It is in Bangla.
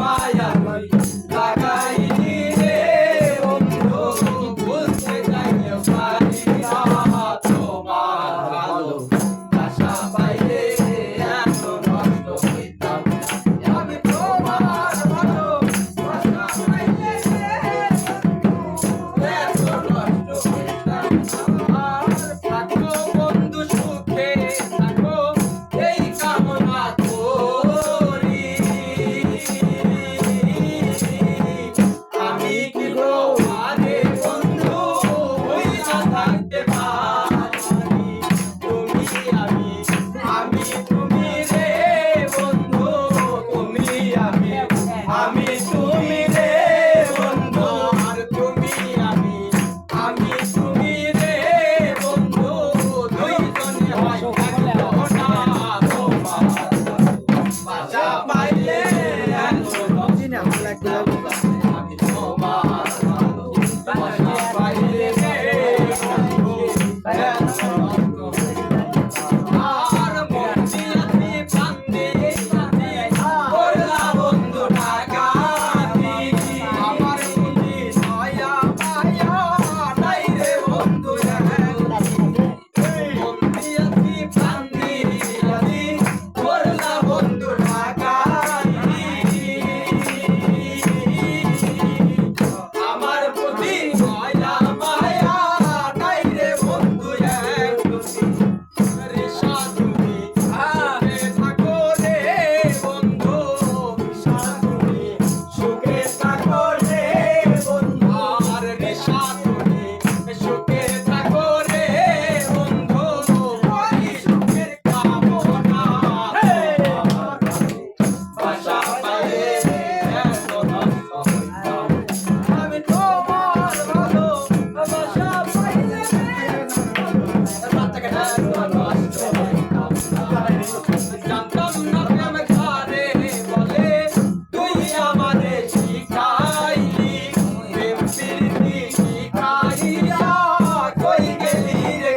মায়া লাগাইনি রে বন্ধু ভুলতে যাইতে পারি না তোমার ভালো আশা পাইলে এত নষ্ট হইতাম না আমি তোমার ভালো আশা পাইলে এত নষ্ট হইতাম না থাকো বন্ধু সুখে থাকো এই কামনা করি আমি কি তোমারে বন্ধু হইয়া থাকতে পারি তুমি আমি তুমি রে বন্ধু তুমি আমি তুমি রে বন্ধু আর তুমি আমি তুমি রে বন্ধু দুইজনে হয় থাকলো না তোমার বাসা পাইলে এত